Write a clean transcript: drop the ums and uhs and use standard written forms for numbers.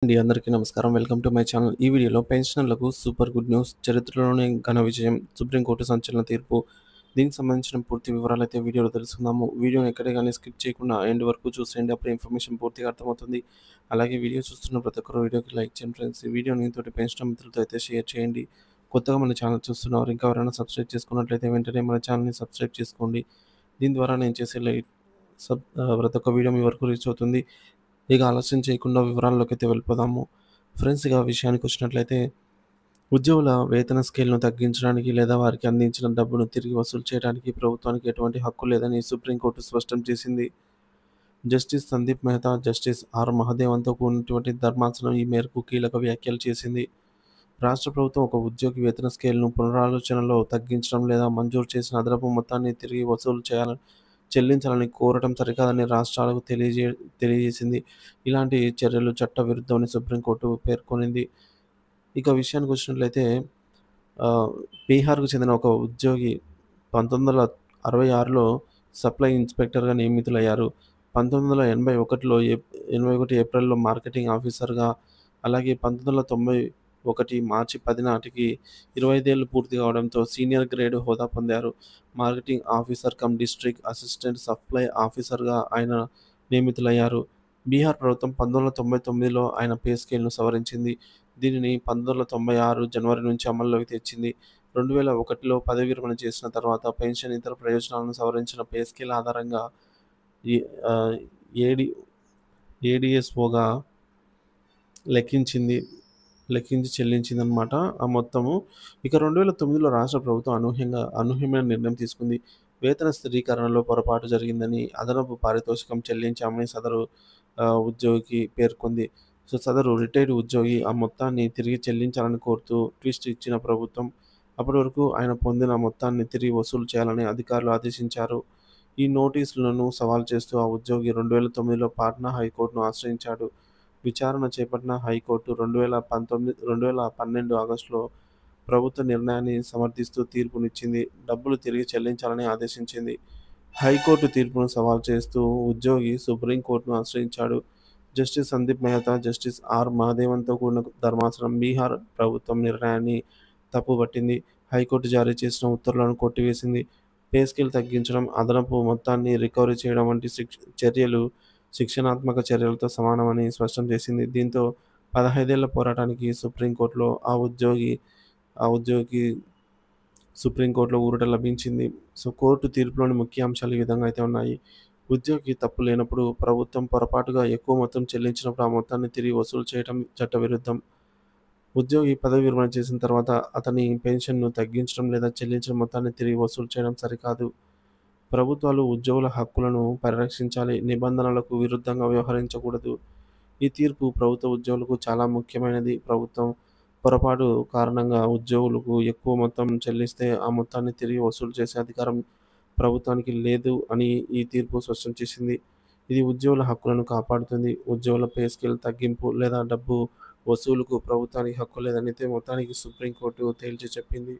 అండి అందరికీ నమస్కారం. Welcome to my channel. ఈ వీడియోలో పెన్షనర్లకు సూపర్ గుడ్ న్యూస్. చరిత్రలోనే ఘన విజయం. సుప్రీంకోర్టు సంచలన తీర్పు. దీనికి సంబంధించిన పూర్తి వివరాలైతే వీడియోలో తెలుసుకుందాము. వీడియోని ఎక్కడే గానీ స్కిప్ చేయకుండా ఎండ్ వరకు చూసేయండి. అప్పుడు ఇన్ఫర్మేషన్ పూర్తిగా అర్థమవుతుంది. అలాగే వీడియో చూస్తున్న ప్రతి ఒక్కరు వీడియోకి లైక్ చేయండి ఫ్రెండ్స్. ఈ వీడియోని తోటి పెన్షనర్ మిత్రులతో అయితే షేర్ చేయండి. కొత్తగా మన ఛానల్ చూస్తున్నవారు ఇంకా ఎవరైనా సబ్స్క్రైబ్ చేసుకున్నట్లయితే వెంటనే మన ఛానల్‌ని సబ్స్క్రైబ్ చేసుకోండి. దీని ద్వారా నేను చేసే ప్రతి ఒక్క వీడియో మీ వరకు రీచ్ అవుతుంది. ఇక ఆలస్యం చేయకుండా వివరాల్లోకైతే వెళ్ళిపోదాము. ఫ్రెండ్స్ ఇక విషయానికొచ్చినట్లయితే ఉద్యోగుల వేతన స్కేల్‌ను తగ్గించడానికి లేదా వారికి అందించిన డబ్బును తిరిగి వసూలు చేయడానికి ప్రభుత్వానికి ఎటువంటి హక్కు లేదని సుప్రీంకోర్టు స్పష్టం చేసింది. Justice Sandeep Mehta, justice R మహదేవన్‌తో కూడినటువంటి ధర్మాసనం ఈ మేరకు కీలక వ్యాఖ్యలు చేసింది. రాష్ట్ర ప్రభుత్వం ఒక ఉద్యోగి వేతన స్కేల్‌ను పునరాలోచనలో తగ్గించడం లేదా మంజూరు చేసిన అదనపు మొత్తాన్ని తిరిగి వసూలు చెల్లించాలని కోరటం సరికాదని రాష్ట్రాలకు తెలియజేసింది. ఇలాంటి చర్యలు చట్టవిరుద్ధమని సుప్రీంకోర్టు పేర్కొనింది. ఇక విషయానికొచ్చినట్లయితే ఆహ్, బీహార్‌కు చెందిన ఒక ఉద్యోగి 1966లో సప్లై ఇన్స్‌పెక్టర్‌గా నియమితులయ్యారు. 1981లో 81 ఏప్రిల్‌లో మార్కెటింగ్ ఆఫీసర్‌గా, అలాగే 1991 మార్చి 10 నాటికి 25 ఏళ్లు పూర్తి కావడంతో సీనియర్ గ్రేడ్ హోదా పొందారు. Marketing officer come district assistant supply ఆఫీసర్‌గా ఆయన నియమితులయ్యారు. బీహార్ ప్రభుత్వం 1999లో ఆయన పే స్కేల్‌ను సవరించింది. దీనిని 1996 జనవరి నుంచి అమల్లోకి తెచ్చింది. 2001లో పదవీ విరమణ చేసిన తర్వాత పెన్షన్, ఇతర ప్రయోజనాలను సవరించిన పే స్కేల్ ఆధారంగా ఈ ఆహ్, ఏడి ఏడీఎస్ఓగా లెక్కించింది. లెక్కించి చెల్లించిందనమాట ఆ మొత్తము. ఇక 2009లో రాష్ట్ర ప్రభుత్వం అనూహ్యమైన నిర్ణయం తీసుకుంది. వేతన స్థిరీకరణలో పొరపాటు జరిగిందని, అదనపు పారితోషికం చెల్లించామని సదరు ఉద్యోగికి పేర్కొంది. సదరు రిటైర్డ్ ఉద్యోగి ఆ మొత్తాన్ని తిరిగి చెల్లించాలని కోరుతూ ట్విస్ట్ ఇచ్చిన ప్రభుత్వం, అప్పటి వరకు ఆయన పొందిన మొత్తాన్ని తిరిగి వసూలు చేయాలని అధికారులు ఆదేశించారు. ఈ నోటీసులను సవాల్ చేస్తూ ఆ ఉద్యోగి 2009లో పాట్నా హైకోర్టును ఆశ్రయించాడు. విచారణ చేపట్టిన హైకోర్టు 2012 ఆగస్టులో ప్రభుత్వ నిర్ణయాన్ని సమర్థిస్తూ తీర్పునిచ్చింది. డబ్బులు తిరిగి చెల్లించాలని ఆదేశించింది. హైకోర్టు తీర్పును సవాల్ చేస్తూ ఉద్యోగి సుప్రీంకోర్టును ఆశ్రయించాడు. Justice Sandeep Mehta, justice R మహదేవన్‌తో కూడిన ధర్మాసనం బీహార్ ప్రభుత్వం నిర్ణయాన్ని తప్పుపట్టింది. హైకోర్టు జారీ చేసిన ఉత్తర్వులను కొట్టివేసింది. పే స్కేల్ తగ్గించడం, అదనపు మొత్తాన్ని రికవరీ చేయడం వంటి చర్యలు శిక్షణాత్మక చర్యలతో సమానమని స్పష్టం చేసింది. దీంతో 15 ఏళ్ల పోరాటానికి సుప్రీంకోర్టులో ఆ ఉద్యోగికి సుప్రీంకోర్టులో ఊరట లభించింది. కోర్టు తీర్పులోని ముఖ్య అంశాలు ఈ విధంగా అయితే ఉన్నాయి. ఉద్యోగి తప్పు లేనప్పుడు, ప్రభుత్వం పొరపాటుగా ఎక్కువ మొత్తం చెల్లించినప్పుడు ఆ మొత్తాన్ని తిరిగి వసూలు చేయడం చట్టవిరుద్ధం. ఉద్యోగి పదవి విరమణ చేసిన తర్వాత అతని పెన్షన్‌ను తగ్గించడం లేదా చెల్లించిన మొత్తాన్ని తిరిగి వసూలు చేయడం సరికాదు. ప్రభుత్వాలు ఉద్యోగుల హక్కులను పరిరక్షించాలి. నిబంధనలకు విరుద్ధంగా వ్యవహరించకూడదు. ఈ తీర్పు ప్రభుత్వ ఉద్యోగులకు చాలా ముఖ్యమైనది. ప్రభుత్వం పొరపాటు కారణంగా ఉద్యోగులకు ఎక్కువ మొత్తం చెల్లిస్తే ఆ మొత్తాన్ని తిరిగి వసూలు చేసే అధికారం ప్రభుత్వానికి లేదు అని ఈ తీర్పు స్పష్టం చేసింది. ఇది ఉద్యోగుల హక్కులను కాపాడుతుంది. ఉద్యోగుల పే స్కేల్ తగ్గింపు లేదా డబ్బు వసూలుకు ప్రభుత్వానికి హక్కు లేదనైతే మొత్తానికి సుప్రీంకోర్టు తేల్చి చెప్పింది.